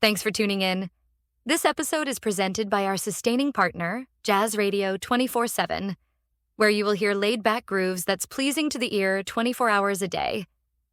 Thanks for tuning in. This episode is presented by our sustaining partner, Jazz Radio 24/7, where you will hear laid-back grooves that's pleasing to the ear 24 hours a day,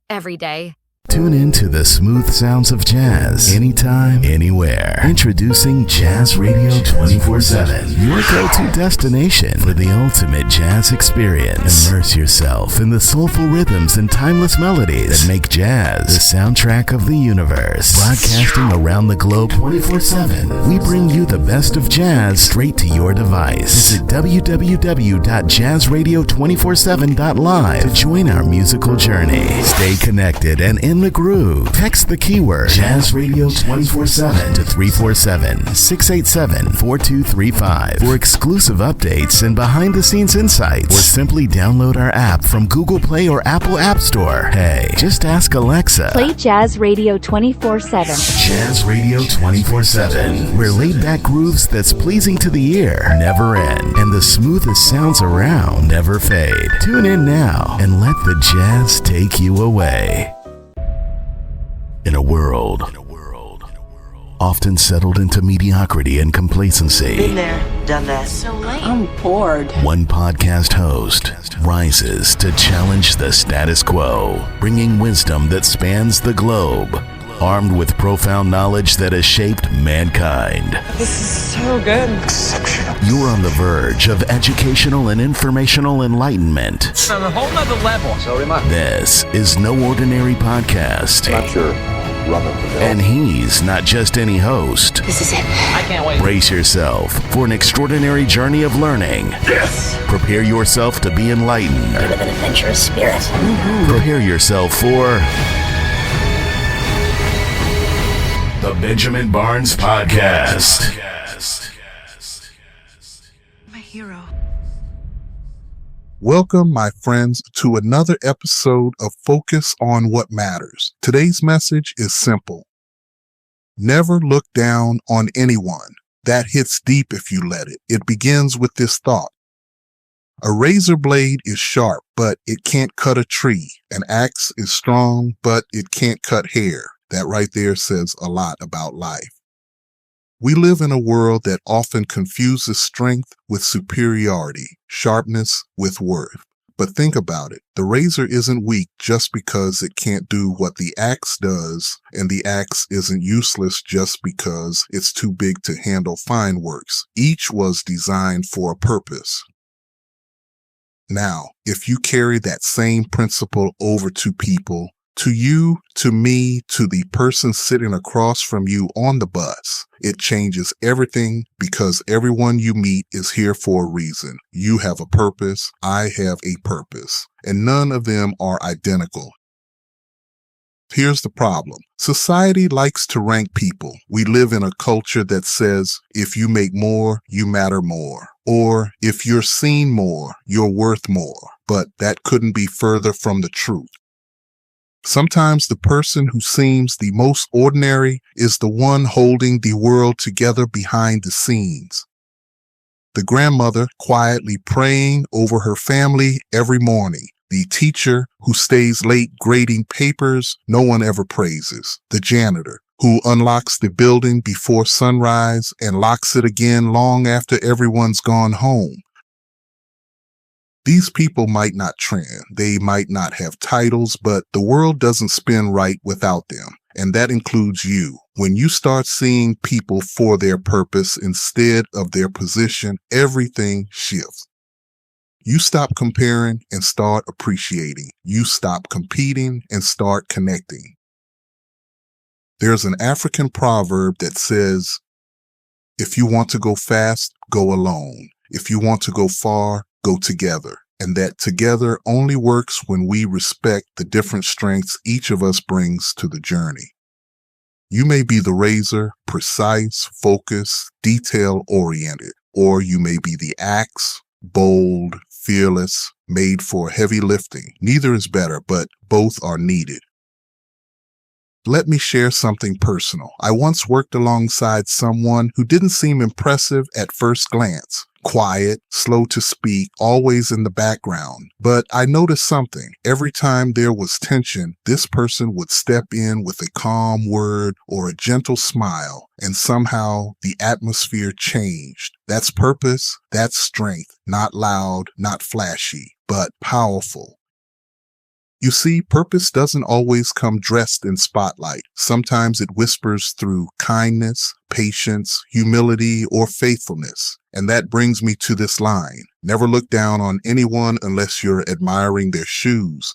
every day. Tune in to the smooth sounds of jazz, anytime, anywhere. Introducing Jazz Radio 24/7, your go-to destination for the ultimate jazz experience. Immerse yourself in the soulful rhythms and timeless melodies that make jazz the soundtrack of the universe. Broadcasting around the globe 24/7, we bring you the best of jazz straight to your device. Visit www.jazzradio247.live to join our musical journey. Stay connected and in the groove. Text the keyword Jazz Radio 24/7 to 347-687-4235 for exclusive updates and behind-the-scenes insights, or simply download our app from Google Play or Apple App Store. Hey, just ask Alexa. Play Jazz Radio 24/7. Jazz Radio 24/7, where laid-back grooves that's pleasing to the ear never end, and the smoothest sounds around never fade. Tune in now and let the jazz take you away. In a world often settled into mediocrity and complacency, Been there, done that. So late. I'm bored. one podcast host rises to challenge the status quo, bringing wisdom that spans the globe, armed with profound knowledge that has shaped mankind. This is so good. You're on the verge of educational and informational enlightenment. It's on a whole nother level. So am I. This is no ordinary podcast. Not your run-of-the-mill. And he's not just any host. This is it. I can't wait. Brace yourself for an extraordinary journey of learning. Yes! Prepare yourself to be enlightened. Bit of an adventurous spirit. Prepare yourself for the Benjamin Barnes Podcast. My hero. Welcome, my friends, to another episode of Focus on What Matters. Today's message is simple. Never look down on anyone. That hits deep if you let it. It begins with this thought. A razor blade is sharp, but it can't cut a tree. An axe is strong, but it can't cut hair. That right there says a lot about life. We live in a world that often confuses strength with superiority, sharpness with worth. But think about it. The razor isn't weak just because it can't do what the axe does, and the axe isn't useless just because it's too big to handle fine works. Each was designed for a purpose. Now, if you carry that same principle over to people, to you, to me, to the person sitting across from you on the bus, it changes everything, because everyone you meet is here for a reason. You have a purpose, I have a purpose, and none of them are identical. Here's the problem. Society likes to rank people. We live in a culture that says, if you make more, you matter more. Or, if you're seen more, you're worth more. But that couldn't be further from the truth. Sometimes the person who seems the most ordinary is the one holding the world together behind the scenes. The grandmother quietly praying over her family every morning. The teacher who stays late grading papers no one ever praises. The janitor who unlocks the building before sunrise and locks it again long after everyone's gone home. These people might not trend, they might not have titles, but the world doesn't spin right without them. And that includes you. When you start seeing people for their purpose instead of their position, everything shifts. You stop comparing and start appreciating. You stop competing and start connecting. There's an African proverb that says, if you want to go fast, go alone. If you want to go far, go together. And that together only works when we respect the different strengths each of us brings to the journey. You may be the razor, precise, focused, detail-oriented, or you may be the axe, bold, fearless, made for heavy lifting. Neither is better, but both are needed. Let me share something personal. I once worked alongside someone who didn't seem impressive at first glance. quiet, slow to speak, always in the background. But I noticed something. Every time there was tension, this person would step in with a calm word or a gentle smile, and somehow the atmosphere changed. That's purpose, that's strength, not loud, not flashy, but powerful. You see, purpose doesn't always come dressed in spotlight. Sometimes it whispers through kindness, patience, humility, or faithfulness. And that brings me to this line. Never look down on anyone unless you're admiring their shoes.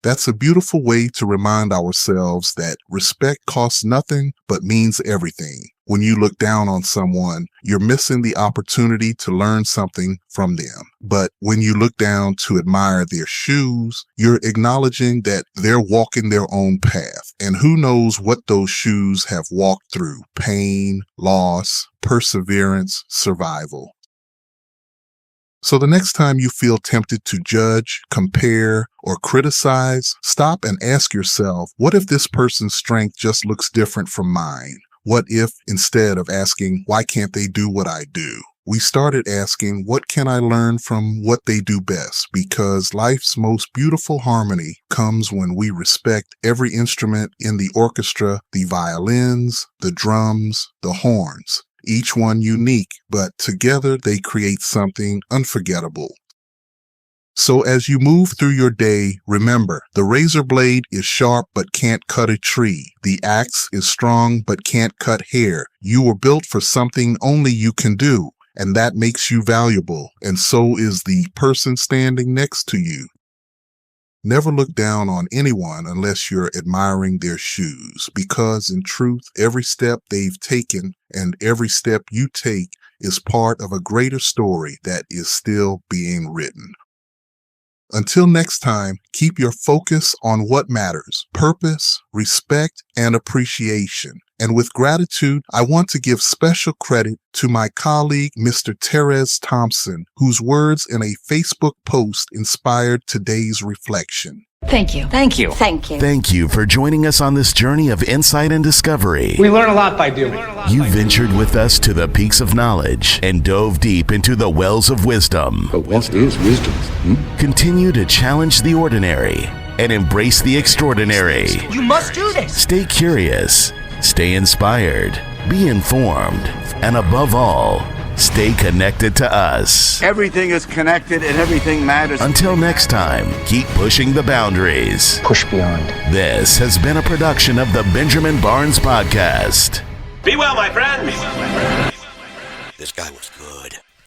That's a beautiful way to remind ourselves that respect costs nothing but means everything. When you look down on someone, you're missing the opportunity to learn something from them. But when you look down to admire their shoes, you're acknowledging that they're walking their own path. And who knows what those shoes have walked through: pain, loss, perseverance, survival. So the next time you feel tempted to judge, compare, or criticize, stop and ask yourself, what if this person's strength just looks different from mine? What if, instead of asking, why can't they do what I do, we started asking, what can I learn from what they do best? Because life's most beautiful harmony comes when we respect every instrument in the orchestra, the violins, the drums, the horns. Each one unique, but together they create something unforgettable. So as you move through your day, remember, the razor blade is sharp but can't cut a tree. The axe is strong but can't cut hair. You were built for something only you can do, and that makes you valuable, and so is the person standing next to you. Never look down on anyone unless you're admiring their shoes, because in truth, every step they've taken and every step you take is part of a greater story that is still being written. Until next time, keep your focus on what matters: purpose, respect, and appreciation. And with gratitude, I want to give special credit to my colleague, Mr. Terez Thompson, whose words in a Facebook post inspired today's reflection. Thank you. Thank you. Thank you. Thank you for joining us on this journey of insight and discovery. We learn a lot by doing. You ventured with us to the peaks of knowledge and dove deep into the wells of wisdom. But what is wisdom? Continue to challenge the ordinary and embrace the extraordinary. You must do this. Stay curious, stay inspired, be informed, and above all, stay connected to us. Everything is connected and everything matters. Until next time, keep pushing the boundaries. Push beyond. This has been a production of the Benjamin Barnes Podcast. Be well, my friend. This guy was good.